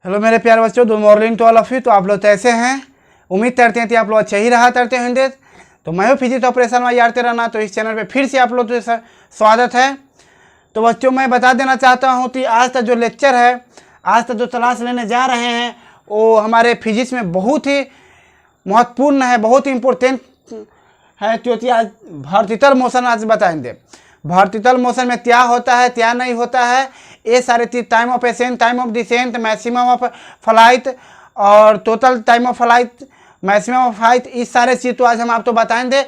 Hello मेरे प्यारे बच्चों, good morning to all of you. तो आप लोग कैसे हैं? उम्मीद करते हैं कि आप लोग अच्छे ही रहा करते होंगे। तो मैं हूँ फिजिक्स ऑपरेशन में यार रहना। तो इस चैनल पे फिर से आप लोग तो स्वागत है। तो बच्चों मैं बता देना चाहता हूँ कि आज तक जो लेक्चर है, आज तक जो क्लास लेने जा रहे हैं, वो हमारे फिजिक्स में बहुत ही महत्वपूर्ण है, बहुत ही इम्पोर्टेंट है। क्योंकि आज वर्टिकल मोशन आज बताएंगे। वर्टिकल मोशन में क्या होता है, क्या नहीं होता है, ये सारे चीज़, time of ascent, time of descent, maximum of flight और total time of flight, maximum of flight, इस सारे चीज़ तो आज हम आपको बताएंगे।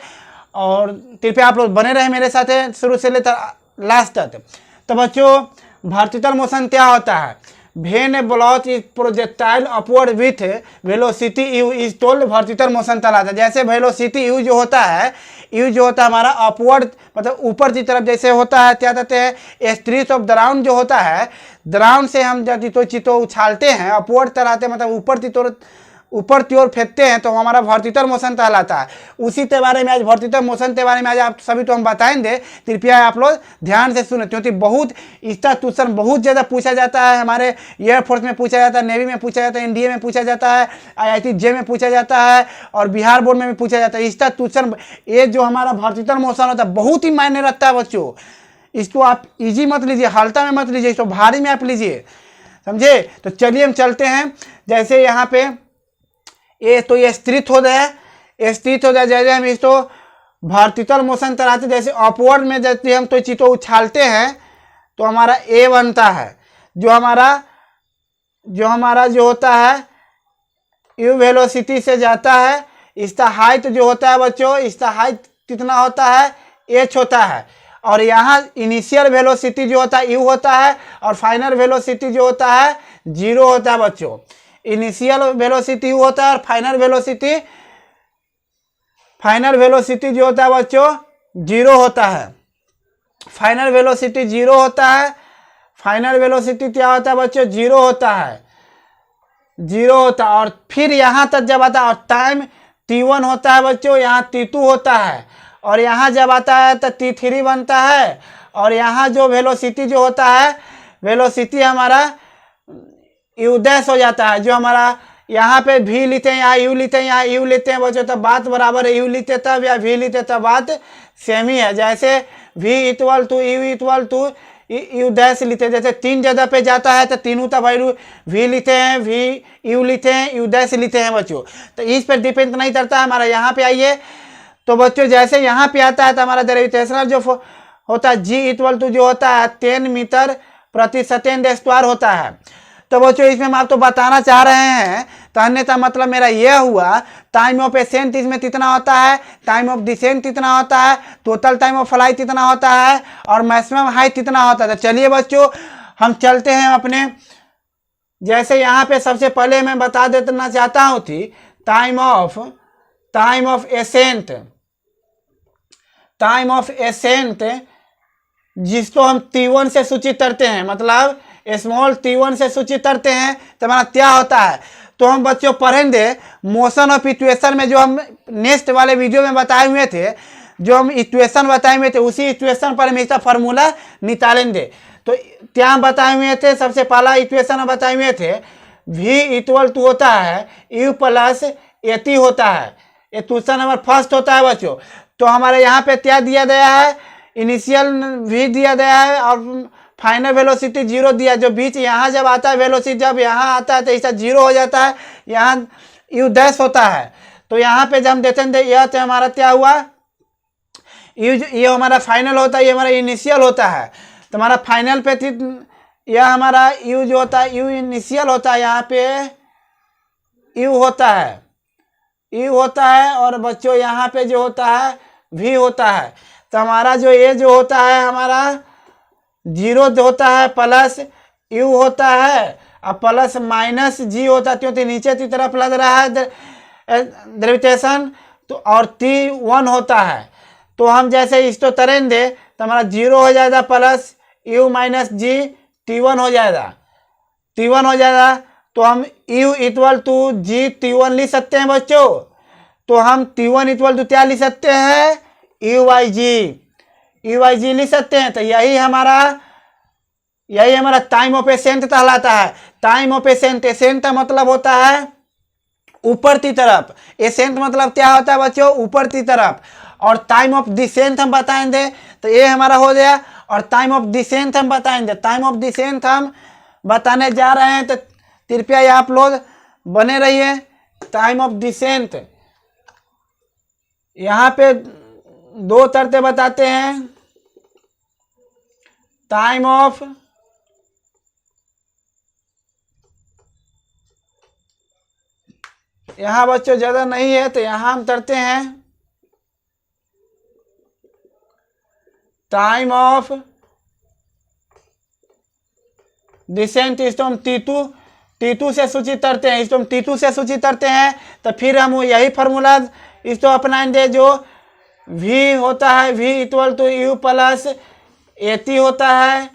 और कृपया आप लोग बने रहे मेरे साथ शुरू से लेकर लास्ट तक। तो बच्चों वर्टिकल मोशन क्या होता है? When a block is projectile upward with velocity u is told vertical motion कहलाता है। जैसे वेलोसिटी u जो होता है, u जो होता है हमारा अपवर्ड, मतलब ऊपर की तरफ जैसे होता है, क्या कहते हैं, स्ट्रीट ऑफ ग्राउंड जो होता है, ग्राउंड से हम जब चितो उछालते हैं, अपवर्ड कहलाते हैं, मतलब ऊपर की ओर फेंकते हैं, तो हमारा वर्टिकल मोशन कहलाता है। उसी के बारे में आज वर्टिकल मोशन के बारे में आज आप सभी तो हम बताएंगे। कृपया आप लोग ध्यान से सुने, क्योंकि बहुत इसका क्वेश्चन बहुत ज़्यादा पूछा जाता है। हमारे एयरफोर्स में पूछा जाता है, नेवी में पूछा जाता है, एनडीए में पूछा जाता है, IIT जे में पूछा जाता है और बिहार बोर्ड में भी पूछा जाता है। इसका क्वेश्चन ये जो हमारा वर्टिकल मोशन होता है बहुत ही मायने रखता है बच्चों। इसको आप इजी मत लीजिए, हल्का में मत लीजिए, इसको भारी में आप लीजिए, समझे? तो चलिए हम चलते हैं। जैसे यहाँ पे ये स्थित हो गया, जैसे हम इसको वर्टिकल मोशन कराते, जैसे अपवर्ड में जैसे हम तो चीज़ों उछालते हैं तो हमारा ए बनता है। जो हमारा जो होता है यू वेलोसिटी से जाता है, इसका हाइट जो होता है बच्चों, इसका हाइट कितना होता है, एच होता है। और यहाँ इनिशियल वेलोसिटी जो होता है यू होता है और फाइनल वेलोसिटी जो होता है 0 होता है बच्चों। इनिशियल वेलोसिटी होता है और फाइनल वेलोसिटी जो होता है बच्चों 0 होता है। फाइनल वेलोसिटी 0 होता है। फाइनल वेलोसिटी क्या होता है बच्चों? 0 होता है, 0 होता है। और फिर यहाँ तक जब आता है और टाइम t1 होता है बच्चों, यहाँ t2 होता है और यहाँ जब आता है तो t3 बनता है। और यहाँ जो वेलोसिटी जो होता है, वेलोसिटी हमारा u डैश हो जाता है। जो हमारा यहाँ पे v लिखते हैं, यहाँ u लिखते हैं, यहाँ u लिखते हैं बच्चों, तब बात बराबर है। u लिखते तब या v लिखते तब बात सेम ही है। जैसे v equal to u equal to u dash लिखते हैं, जैसे 3 जगह पे जाता है तो तीनों का वैल्यू v लिखते हैं, v u लिखते हैं, u डैश लिखते हैं बच्चों। तो इस पर डिपेंड नहीं करता है। हमारा यहाँ पे आइए तो बच्चों, जैसे यहाँ पे आता है तो हमारा ग्रेविटेशनल जो होता है g इक्वल टू जो होता है 10 मीटर प्रति सेकेंड स्क्वायर होता है। तो बच्चों इसमें हम आपको बताना चाह रहे हैं, कहने का मतलब मेरा यह हुआ, टाइम ऑफ एसेंट इसमें कितना होता है, टाइम ऑफ डिसेंट कितना होता है, टोटल टाइम ऑफ फ्लाइट कितना होता है और मैक्सिमम हाइट कितना होता है। तो चलिए बच्चों हम चलते हैं अपने। जैसे यहाँ पे सबसे पहले मैं बता देना चाहता हूँ कि टाइम ऑफ एसेंट जिसको हम t1 से सूचित करते हैं, मतलब स्मॉल t1 से सूचित करते हैं, तो हमारा क्या होता है। तो हम बच्चों पढ़ेंगे मोशन ऑफ इक्वेशन में, जो हम नेक्स्ट वाले वीडियो में बताए हुए थे, जो हम इक्वेशन बताए हुए थे, उसी इक्वेशन पर हम इसका फॉर्मूला निकालेंगे। तो क्या बताए हुए थे? सबसे पहला इक्वेशन हम बताए हुए थे, v इक्वल टू होता है u प्लस एटी होता है। ये क्वेश्चन नंबर फर्स्ट होता है बच्चों। तो हमारे यहाँ पे क्या दिया गया है, इनिशियल v दिया गया है और फाइनल वेलोसिटी 0 दिया। जो बीच यहाँ जब आता है वेलोसिटी, जब यहाँ आता है तो इसका 0 हो जाता है, यहाँ u डैश होता है। तो यहाँ पे जब हम देते हैं यह तो हमारा क्या हुआ, ये हमारा फाइनल होता है, ये हमारा इनिशियल होता है। तो हमारा फाइनल पे यह हमारा u जो होता है, u इनिशियल होता है, यहाँ पे u होता है और बच्चों यहाँ पे जो होता है v होता है। तो हमारा जो ये जो होता है हमारा 0 जो होता है प्लस u होता है और प्लस माइनस g होता है, क्योंकि नीचे की तरफ लग रहा है ग्रेविटेशन। तो और t1 होता है। तो हम जैसे इसको करेंगे तो हमारा 0 हो जाएगा plus u minus g, t1 हो जाएगा। तो हम u equal to g t1 लिख सकते हैं बच्चों। तो हम t1 इक्वल टू क्या लिख सकते हैं, u बाई जी लिख सकते हैं। तो यही हमारा यही हमारा टाइम ऑफ एसेंट कहलाता है। टाइम ऑफ एसेंट, एसेंट का मतलब होता है ऊपर की तरफ, एसेंट मतलब क्या होता है बच्चों, ऊपर की तरफ। और टाइम ऑफ डिसेंट हम बताएंगे तो ये हमारा हो गया। और टाइम ऑफ डिसेंट हम बताएंगे, टाइम ऑफ डिसेंट हम बताने जा रहे हैं, तो कृपया आप लोग बने रहिए। टाइम ऑफ डिसेंट यहाँ पे दो तरते बताते हैं। टाइम ऑफ यहाँ बच्चों ज्यादा नहीं है तो यहाँ हम करते हैं टाइम ऑफ डिसेंट, इसको हम T2 से सूचित करते हैं। इसको हम T2 से सूचित करते हैं तो फिर हम यही फार्मूला इसको अपनाएंगे जो V होता है, V equal to U plus AT होता है,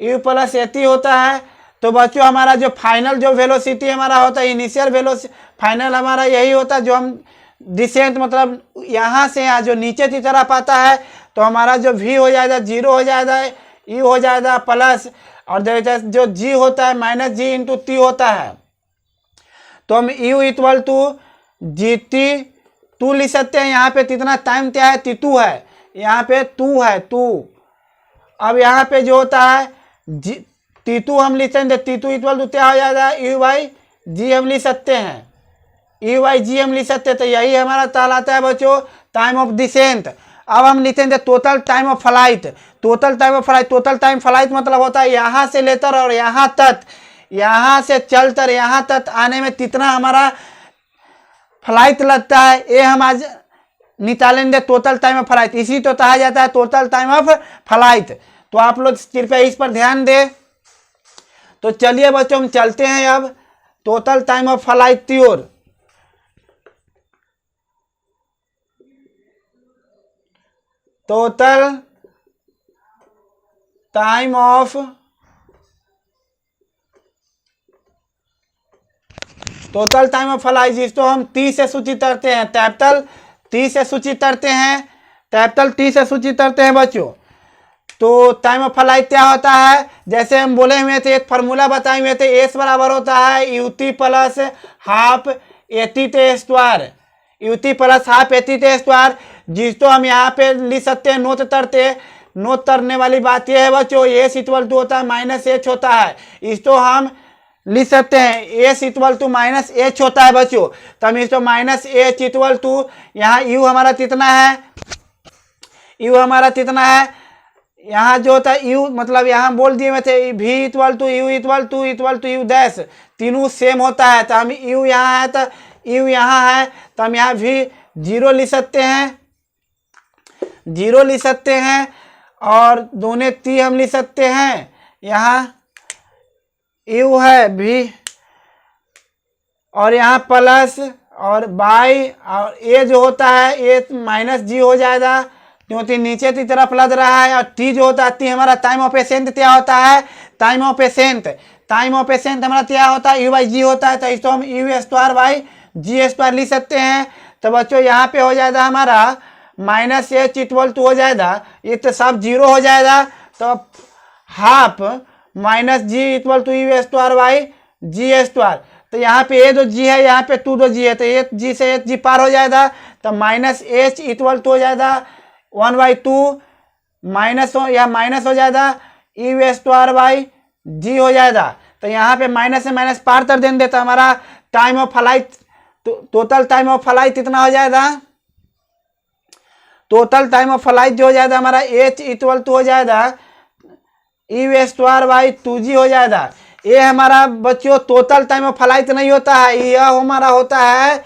U प्लस AT होता है। तो बच्चों हमारा जो फाइनल जो वेलोसिटी हमारा होता है, इनिशियल वेलोसिटी, फाइनल हमारा यही होता है जो हम डिसेंट मतलब यहाँ से यहाँ जो नीचे की तरफ आता है, तो हमारा जो V हो जाएगा 0 हो जाएगा, U हो जाएगा प्लस, और जो G होता है माइनस G इंटू T होता है। तो हम U इक्वल टू GT2 लिख सकते हैं। यहाँ पे कितना टाइम क्या है, T2 है, यहाँ पे 2 है 2। अब यहाँ पे जो होता है T2 हम लिख सकते हैं, T2 इक्वल टू क्या हो जाएगा, U/G हम लिख सकते हैं, U/G हम लिख सकते हैं। तो यही हमारा कहलाता है बच्चों टाइम ऑफ डिसेंट। अब हम लिखेंगे total time of flight. Total time of flight, total time flight मतलब होता है यहाँ से लेकर और यहाँ तक, यहाँ से चलकर यहाँ तक आने में कितना हमारा फ्लाइट लगता है, ये हम आज निकालेंगे टोटल टाइम ऑफ फ्लाइट। इसी तो कहा जाता है टोटल टाइम ऑफ फ्लाइट। तो आप लोग कृपया इस पर ध्यान दें। तो चलिए बच्चों हम चलते हैं अब टोटल टाइम ऑफ फ्लाइट की ओर। टोटल टाइम ऑफ फ्लाइट, जिसको हम T से सूचित करते हैं, कैपिटल T से सूचित करते हैं, कैपिटल T से सूचित करते हैं बच्चों। तो टाइम ऑफ फ्लाइट क्या होता है, जैसे हम बोले हुए थे, एक फार्मूला बताए हुए थे, एस बराबर होता है UT प्लस हाफ AT टे square, UT plus half AT टे स्क्वायर, जिसको हम यहाँ पे लिख सकते हैं नोट करते। नोट करने वाली बात यह है बच्चों, एस इक्वल टू होता है माइनस एच होता है, इसको हम लिख सकते हैं S equal to minus H होता है बच्चों। तो हम इसको माइनस एच इक्वल टू, यहाँ यू हमारा कितना है, यू हमारा कितना है, यहाँ जो होता है यू मतलब यहाँ बोल दिए हुए थे भी इक्वल टू यू डैश, तीनों सेम होता है। तो हम यू यहाँ है तो यू यहाँ है, तो हम यहाँ भी 0 लिख सकते हैं, 0 लिख सकते हैं, और दोनों टी हम लिख सकते हैं। यहाँ यू है भी, और यहाँ प्लस और बाई, और ए जो होता है ए माइनस जी हो जाएगा क्योंकि नीचे की तरफ लग रहा है। और टी जो होता है टी हमारा टाइम ऑफ एसेंट क्या होता है, टाइम ऑफ एसेंट हमारा क्या होता है U/G होता है। तो इसको हम U²/G² लिख सकते हैं। तो बच्चों यहाँ पे हो जाएगा हमारा माइनस एच इक्वल टू हो जाएगा, ये तो सब 0 हो जाएगा, तो half minus G equal to U²/G²। तो यहाँ पे ए जो जी है, यहाँ पे 2 जो जी है, तो एक जी से एक जी पार हो जाएगा, तो माइनस एच इक्वल टू हो जाएगा 1/2 माइनस हो, या माइनस हो जाएगा U²/G हो जाएगा। तो यहाँ पे माइनस से माइनस पार कर देंगे, तो हमारा time of flight, total time of flight कितना हो जाएगा, टोटल टाइम ऑफ फ्लाइट जो हो जाएगा हमारा H इक्वल टू हो जाएगा U²/2G हो जाएगा। ये हमारा बच्चों टोटल टाइम ऑफ फ्लाइट नहीं होता है, यह हमारा होता है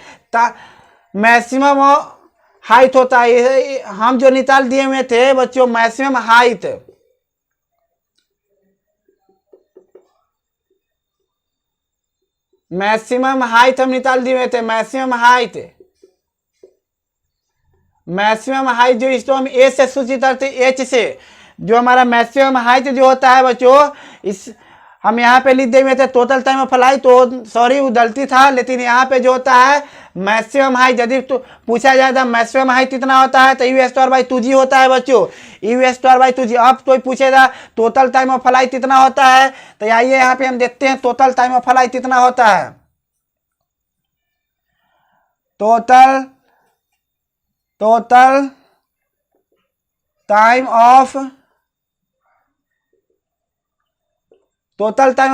मैक्सिमम हाइट होता है। हम जो निकाल दिए हुए थे बच्चों मैक्सिमम हाइट, हम निकाल दिए हुए थे मैक्सिमम हाइट जो इसको हम ए से सूचित करते, एच से, जो हमारा मैक्सिमम हाइट जो होता है बच्चों, इस हम यहाँ पे लिख देंगे थे टोटल टाइम ऑफ फ्लाइट, तो सॉरी वो गलती था, लेकिन यहाँ पे जो होता है मैक्सिमम हाइट, यदि तो पूछा जाए था मैक्सिमम हाइट कितना होता है तो यू स्क्वायर बाई 2g होता है बच्चों, यू स्क्वायर बाई 2g। अब कोई पूछेगा टोटल टाइम ऑफ फ्लाइट कितना होता है, तो आइए यहाँ पे हम देखते हैं टोटल टाइम ऑफ फ्लाइट कितना होता है। टोटल टाइम ऑफ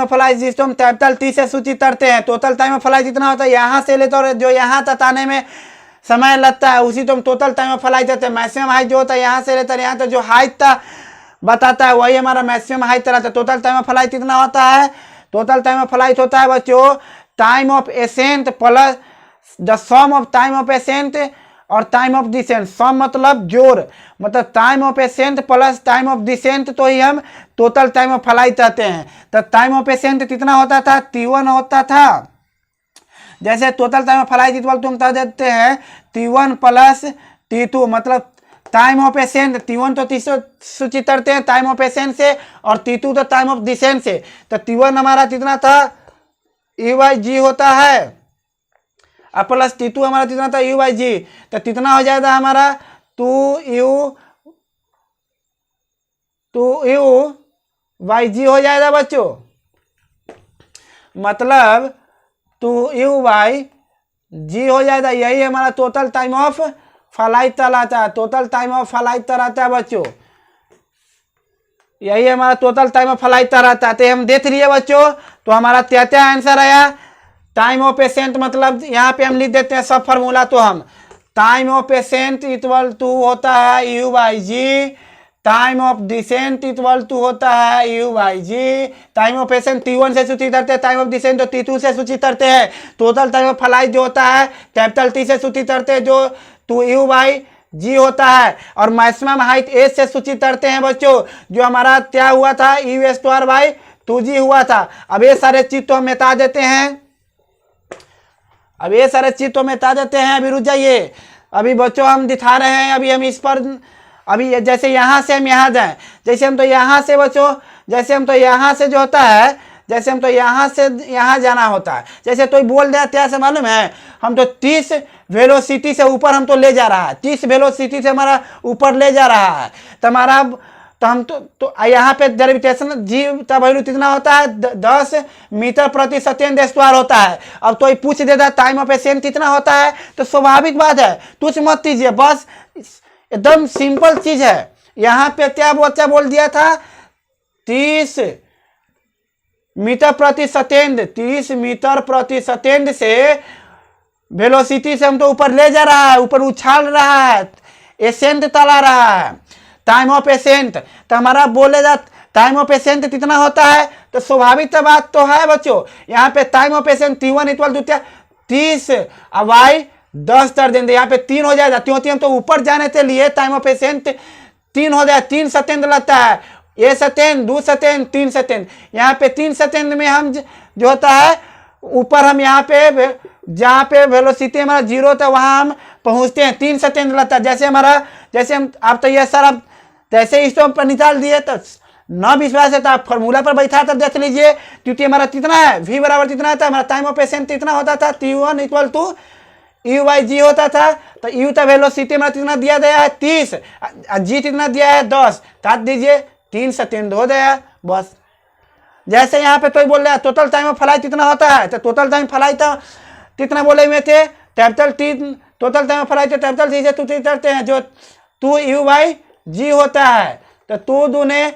फ्लाइट जिसको हम कैपिटल टी से सूचित करते हैं, टोटल टाइम ऑफ फ्लाइट जितना होता है यहाँ से लेते और जो यहाँ तक आने में समय लगता है उसी तो हम टोटल टाइम ऑफ फ्लाइट देते हैं। मैक्सिमम हाइट जो होता है यहाँ से लेते हैं यहाँ तक जो हाइट था बताता है वही हमारा मैक्सिमम हाइट रहता है। टोटल टाइम ऑफ फ्लाइट कितना होता है, टोटल टाइम ऑफ फ्लाइट होता है बच्चों time of ascent plus the sum of time of ascent और टाइम ऑफ डिसेंट। सम मतलब जोड़, मतलब time of ascent plus time of descent तो ही हम टोटल टाइम ऑफ फ्लाइट कहते हैं। तो टाइम ऑफ एसेंट कितना होता था, T1 होता था। जैसे total time of flight equal to हम कह देते हैं T1 प्लस T2, मतलब टाइम ऑफ एसेंट T1 तो सूचित करते हैं टाइम ऑफ एसेंट से और T2 तो टाइम ऑफ डिसेंट से। तो T1 हमारा कितना था U/G होता है और प्लस T2 हमारा कितना था U/G, तो कितना हो जाएगा हमारा 2U/G हो जाएगा बच्चों, मतलब 2U/G हो जाएगा। यही हमारा टोटल टाइम ऑफ फ्लाइट कहलाता है, टोटल टाइम ऑफ फ्लाइट कहलाता है बच्चों, यही हमारा टोटल टाइम ऑफ फ्लाइट कहलाता है। तो हम देख लिए बच्चों, तो हमारा क्या आंसर आया टाइम ऑफ एसेंट, मतलब यहाँ पे हम लिख देते हैं सब फार्मूला। तो हम time of ascent equal to होता है U/G, time of descent equal to होता है U/G। Time of ascent T1 से सूचित करते हैं, टाइम ऑफ डिसेंट तो T2 से सूचित करते हैं। टोटल टाइम ऑफ फ्लाइट जो होता है कैपिटल T से सूचित करते हैं जो 2U/G होता है, और मैक्सिमम हाइट H से सूचित करते हैं बच्चों, जो हमारा क्या हुआ था U²/2g हुआ था। अब ये सारे चीज तो हम मिटा देते हैं, अब ये सारे चीज तो मिटा देते हैं। अभी रुक जाइए, अभी बच्चों हम दिखा रहे हैं, अभी हम इस पर अभी जैसे यहाँ से हम यहाँ जाएं, जैसे हम तो यहाँ से बच्चों, जैसे हम तो यहाँ से जो होता है, जैसे हम तो यहाँ से यहाँ जाना होता है, जैसे तो बोल दिया क्या से मालूम है, हम तो 30 वेलोसिटी से ऊपर हम तो ले जा रहा है, 30 वेलोसिटी से हमारा ऊपर ले जा रहा है। तो हमारा तो हम तो यहाँ पे ग्रेविटेशन जी का वैल्यू कितना होता है 10 मीटर प्रति सेकेंड स्क्वायर होता है। अब तो ये पूछ देता टाइम ऑफ एसेंट कितना होता है, तो स्वाभाविक बात है कुछ मत कीजिए, बस एकदम सिंपल चीज है। यहाँ पे क्या बच्चा बोल दिया था 30 मीटर प्रति सेकेंड, 30 मीटर प्रति सेकेंड से वेलोसिटी से हम तो ऊपर ले जा रहा है, ऊपर उछाल रहा है, एसेंट तला रहा है। टाइम ऑफ एसेंट तो हमारा बोलेगा टाइम ऑफ एसेंट कितना होता है, तो स्वाभाविक तो बात तो है बच्चों, यहाँ पे time of ascent T1 equal to 30/10 कर देंगे, यहाँ पे 3 हो जाएगा, क्योंकि हम तो ऊपर जाने के लिए टाइम ऑफ एसेंट 3 हो जाए, 3 सेकेंड लगता है, ये सेकेंड 2 सेकेंड 3 सेकेंड। यहाँ पे 3 सेकेंड में हम जो होता है ऊपर हम यहाँ पे जहाँ पे वेलोसिटी हमारा 0 था वहाँ हम पहुँचते हैं, 3 सेकेंड लगता है। जैसे हमारा जैसे हम आप तो ये सर आप जैसे स्टॉप पर निकाल दिए तो न विश्वास है तो आप फॉर्मूला पर बैठा कर देख लीजिए, क्योंकि हमारा कितना है V बराबर कितना था, हमारा टाइम ऑफ एसेंट कितना होता था T1 इक्वल टू U/G होता था। तो U का वेलोसिटी हमारा कितना दिया गया है 30, G कितना दिया है 10, काट दीजिए 3 सेकेंड हो गया बस। जैसे यहाँ पे तो बोल रहा है टोटल टाइम ऑफ फ्लाइट कितना होता है, तो टोटल टाइम फ्लाइट कितना बोले हुए थे capital T, total time of flight capital T से टू करते हैं जो 2U/G होता है। तो 2 दूने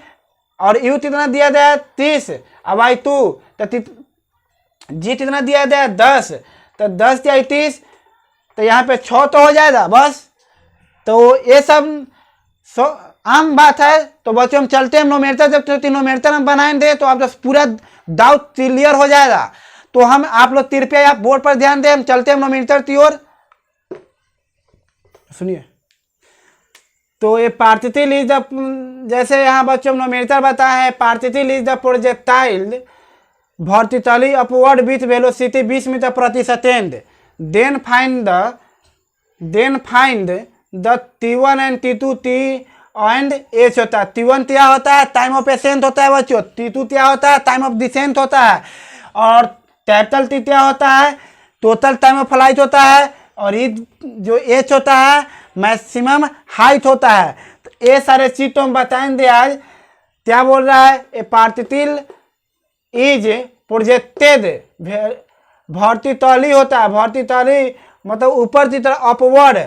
और U कितना दिया गया 30 और बाई 2 तो G कितना दिया गया 10, तो 10 या 30 तो यहाँ पे 6 तो हो जाएगा बस। तो ये सब आम बात है। तो बच्चों हम चलते हैं नोमेटर, जब नोमेटर हम बनाएंगे तो आप पूरा डाउट क्लियर हो जाएगा। तो हम आप लोग कृपया आप बोर्ड पर ध्यान दें, हम चलते हैं नोमेटर की ओर। सुनिए, तो ये पार्टिकल इज द, जैसे यहाँ बच्चों नोमेटर बताया है, particle is the projectile vertically upward with velocity 20 metre प्रति second, then find the T1 and T2, T and H होता है। T1 क्या होता है? टाइम ऑफ एसेंट होता है बच्चों। T2 क्या होता है? टाइम ऑफ डिसेंट होता है। और कैपिटल T क्या होता है? टोटल टाइम ऑफ फ्लाइट होता है। और ये जो एच होता है मैक्सिमम हाइट होता है। तो ये सारे चीज तो हम बताएंगे आज। क्या बोल रहा है? ए पार्टिकल इज प्रोजेक्टेड, वर्टिकली होता है। वर्टिकली मतलब ऊपर की तरफ, अपवर्ड।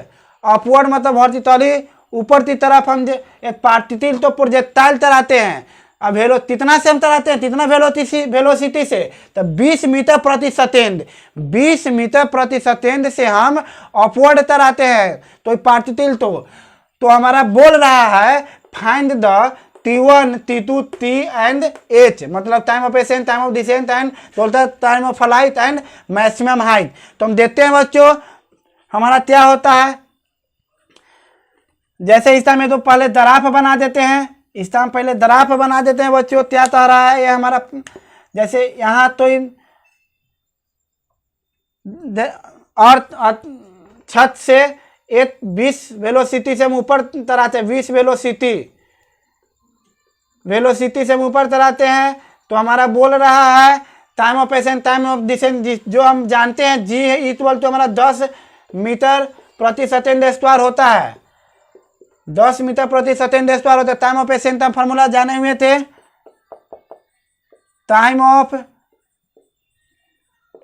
अपवर्ड मतलब वर्टिकली ऊपर की तरफ। हम एक पार्टिकल तो प्रोजेक्टाइल तराते हैं। अब कितना से हम तराते हैं? कितना वेलोसिटी से? तो 20 मीटर प्रति सेकेंड। 20 मीटर प्रति सेकेंड से हम अपवर्ड तराते हैं। तो पार्टिकल तो हमारा बोल रहा है find the T1, T2, T and H, मतलब time of ascent, time of descent and total time of flight and maximum height. तो हम देखते हैं बच्चों हमारा क्या होता है। जैसे इस टाइम में तो पहले ग्राफ बना देते हैं। इस टाइम पहले ग्राफ बना देते हैं बच्चों। क्या कह रहा है ये हमारा? जैसे यहाँ तो और छत से एक 20 वेलोसिटी से हम ऊपर तराते हैं। 20 वेलोसिटी से हम ऊपर तराते हैं। तो हमारा बोल रहा है time of ascent, time of descent, जो हम जानते हैं जी इक्वल टू हमारा 10 मीटर प्रति सेकेंड स्क्वायर होता है। 10 मीटर प्रति सेकेंड स्क्वायर होता है। टाइम ऑफ एसेंट का फॉर्मूला जाने हुए थे। टाइम ऑफ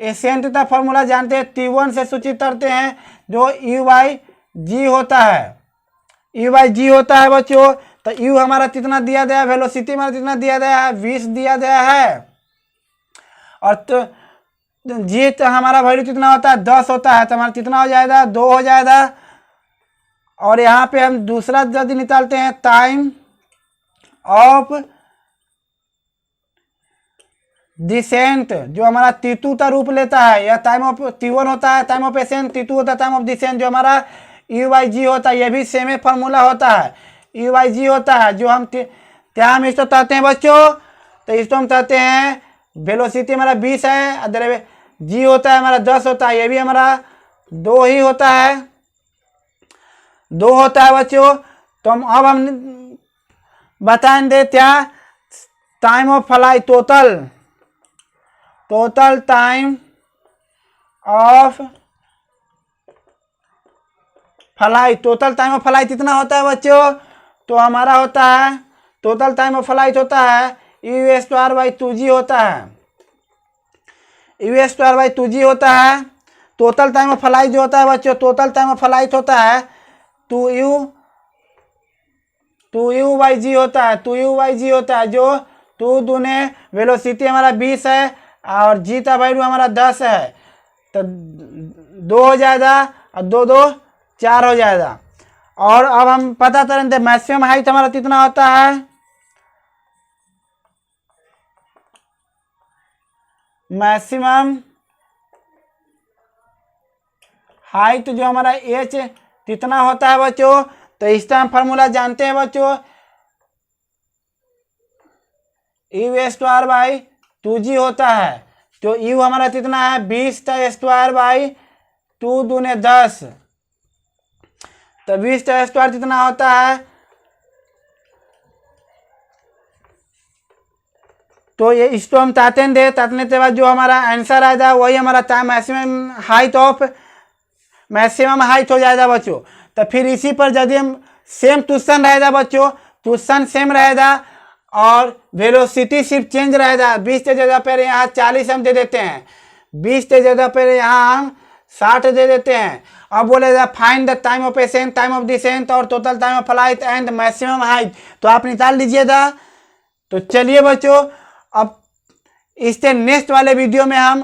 एसेंट का फॉर्मूला जानते हैं, T1 से सूचित करते हैं, जो U/G होता है। U/G होता है बच्चों। तो U हमारा कितना दिया गया है? वेलोसिटी हमारा कितना दिया गया है? 20 दिया गया है। और तो G तो हमारा वैल्यू कितना होता है? 10 होता है। तो हमारा कितना हो जाएगा? 2 हो जाएगा। और यहाँ पे हम दूसरा जल्दी निकालते हैं, टाइम ऑफ डिसेंट, जो हमारा T2 का रूप लेता है। या टाइम ऑफ T1 होता है टाइम ऑफ एसेंट, T2 होता है टाइम ऑफ डिसेंट, जो हमारा U/G होता है। ये भी सेम फॉर्मूला होता है, U/G होता है। जो हम क्या हम इसको कहते हैं बच्चों? तो इसको हम कहते हैं वेलोसिटी हमारा 20 है, अदर G होता है हमारा 10 होता है। ये भी हमारा 2 ही होता है, 2 होता है बच्चों। तो अब हम बताएंगे क्या? Time of flight, total time of flight. Total time of flight कितना होता है बच्चों? तो हमारा होता है टोटल टाइम ऑफ फ्लाइट होता है U²/2G होता है। U²/2G होता है। टोटल टाइम ऑफ फ्लाइट जो होता है बच्चों, टोटल टाइम ऑफ फ्लाइट होता है 2U/G होता है। 2U/G होता है, जो 2 दूने वेलोसिटी हमारा 20 है और G का वैल्यू हमारा 10 है। तो 2 हो जाएगा और 2 2 4 हो जाएगा। और अब हम पता करेंगे मैक्सिमम हाइट हमारा कितना होता है। मैक्सिमम हाइट जो हमारा H कितना होता है बच्चों? तो इसका हम फार्मूला जानते हैं बच्चों, U²/2G होता है। तो U हमारा कितना है? 20 का स्क्वायर/2 दूने 10। तो 20 का स्क्वायर कितना होता है? तो ये इसको हम तातेंगे। तातने के बाद जो हमारा आंसर आएगा वही हमारा टाइम मैक्सिमम हाइट हो जाएगा बच्चों। तो फिर इसी पर यदि हम सेम क्वेश्चन रहेगा बच्चों, क्वेश्चन सेम रहेगा और वेलोसिटी सिर्फ चेंज रहेगा। 20 के जगह पर यहाँ 40 हम दे देते हैं, 20 के जगह पर यहाँ हम 60 दे देते हैं। अब बोलेगा find the time of ascent, time of descent और total time of flight and maximum height. तो आप निकाल लीजिएगा। तो चलिए बच्चों, अब इससे नेक्स्ट वाले वीडियो में हम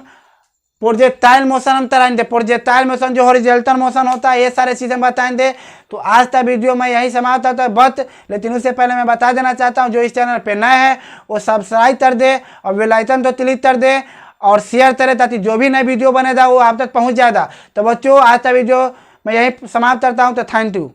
प्रोजेक्टाइल मोशन हम कराएंगे। प्रोजेक्टाइल मोशन जो हॉरिजॉन्टल मोशन होता है, ये सारे चीज़ें बताएंगे। तो आज का वीडियो मैं यही समाप्त होता है बट लेकिन उससे पहले मैं बता देना चाहता हूँ, जो इस चैनल पे नए हैं वो सब्सक्राइब कर दे और बेल आइकन तो क्लिक कर दे और शेयर करें, ताकि जो भी नए वीडियो बनेगा वो आप तक पहुँच जाएगा। तो बच्चों आज का वीडियो मैं यही समाप्त करता हूँ। तो थैंक यू।